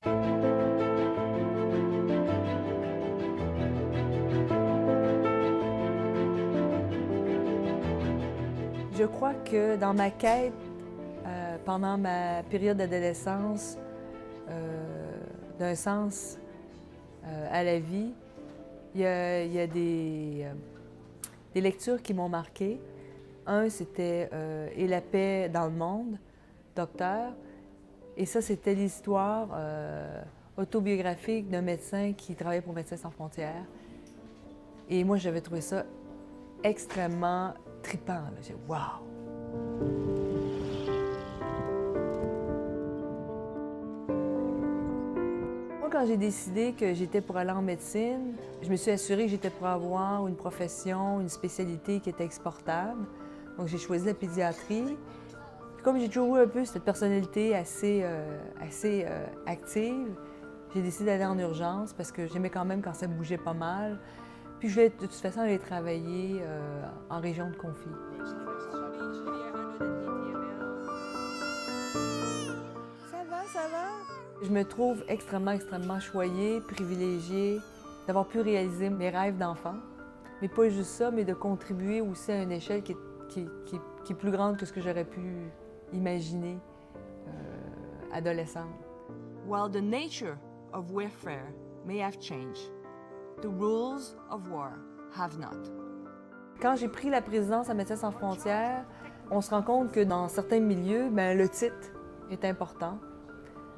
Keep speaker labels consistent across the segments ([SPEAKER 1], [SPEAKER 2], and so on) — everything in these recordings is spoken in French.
[SPEAKER 1] Je crois que dans ma quête, pendant ma période d'adolescence, d'un sens à la vie, il y a des lectures qui m'ont marquée. Un, c'était Et la paix dans le monde, Docteur. Et ça, c'était l'histoire autobiographique d'un médecin qui travaillait pour Médecins sans frontières. Et moi, j'avais trouvé ça extrêmement trippant. J'ai dit « wow! » Moi, quand j'ai décidé que j'étais pour aller en médecine, je me suis assurée que j'étais pour avoir une profession, une spécialité qui était exportable. Donc, j'ai choisi la pédiatrie. Puis, comme j'ai toujours eu un peu cette personnalité assez active, j'ai décidé d'aller en urgence parce que j'aimais quand même quand ça bougeait pas mal. Puis je voulais de toute façon aller travailler en région de conflit. Ça va, ça va? Je me trouve extrêmement choyée, privilégiée d'avoir pu réaliser mes rêves d'enfant. Mais pas juste ça, mais de contribuer aussi à une échelle qui est plus grande que ce que j'aurais pu imaginer adolescente.
[SPEAKER 2] While the nature of warfare may have changed, the rules of war have not.
[SPEAKER 1] Quand j'ai pris la présidence à Médecins sans frontières, on se rend compte que dans certains milieux, le titre est important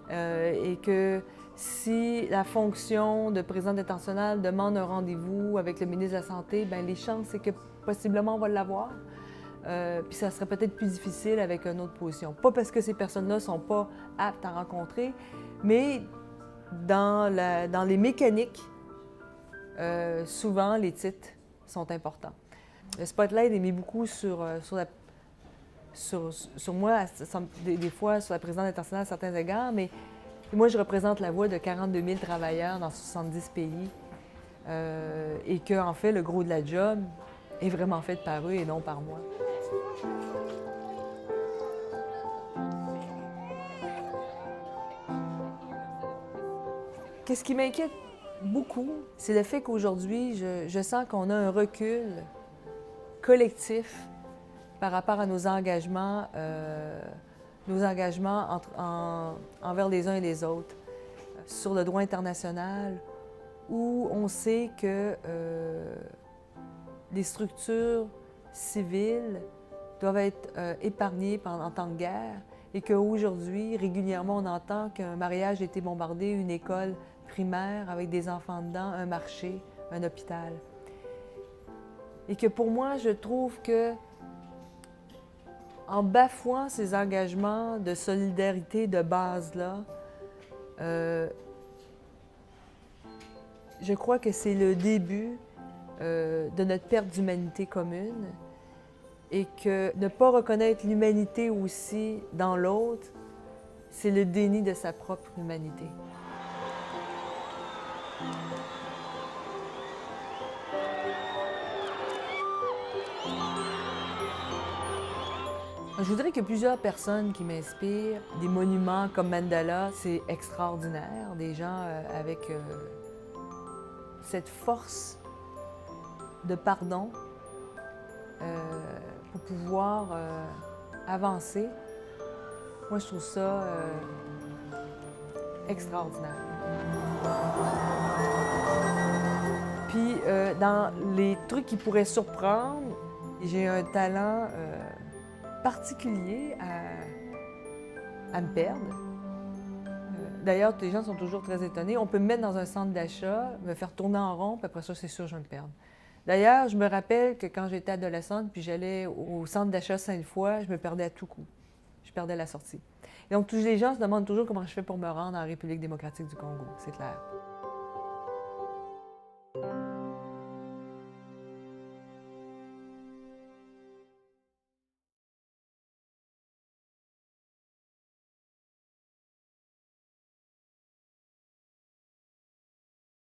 [SPEAKER 1] et que si la fonction de président détentionnel demande un rendez-vous avec le ministre de la Santé, les chances, c'est que possiblement on va l'avoir. Puis ça serait peut-être plus difficile avec une autre position. Pas parce que ces personnes-là ne sont pas aptes à rencontrer, mais dans les mécaniques, souvent les titres sont importants. Le spotlight est mis beaucoup sur moi, des fois sur la présidence internationale à certains égards, mais moi je représente la voix de 42 000 travailleurs dans 70 pays et que, en fait, le gros de la job est vraiment fait par eux et non par moi. Qu'est-ce qui m'inquiète beaucoup, c'est le fait qu'aujourd'hui, je sens qu'on a un recul collectif par rapport à nos engagements envers les uns et les autres, sur le droit international, où on sait que les structures civiles doivent être épargnées en temps de guerre et qu'aujourd'hui, régulièrement, on entend qu'un mariage a été bombardé, une école primaire avec des enfants dedans, un marché, un hôpital. Et que pour moi, je trouve que en bafouant ces engagements de solidarité de base-là, je crois que c'est le début de notre perte d'humanité commune et que ne pas reconnaître l'humanité aussi dans l'autre, c'est le déni de sa propre humanité. Je voudrais qu'il y ait plusieurs personnes qui m'inspirent. Des monuments comme Mandela, c'est extraordinaire. Des gens avec cette force de pardon pour pouvoir avancer. Moi, je trouve ça extraordinaire. Puis, dans les trucs qui pourraient surprendre, j'ai un talent particulier à me perdre. D'ailleurs, les gens sont toujours très étonnés. On peut me mettre dans un centre d'achat, me faire tourner en rond, puis après ça, c'est sûr, je vais me perdre. D'ailleurs, je me rappelle que quand j'étais adolescente, puis j'allais au centre d'achat Sainte-Foy, je me perdais à tout coup. Je perdais la sortie. Et donc, tous les gens se demandent toujours comment je fais pour me rendre en République démocratique du Congo, c'est clair.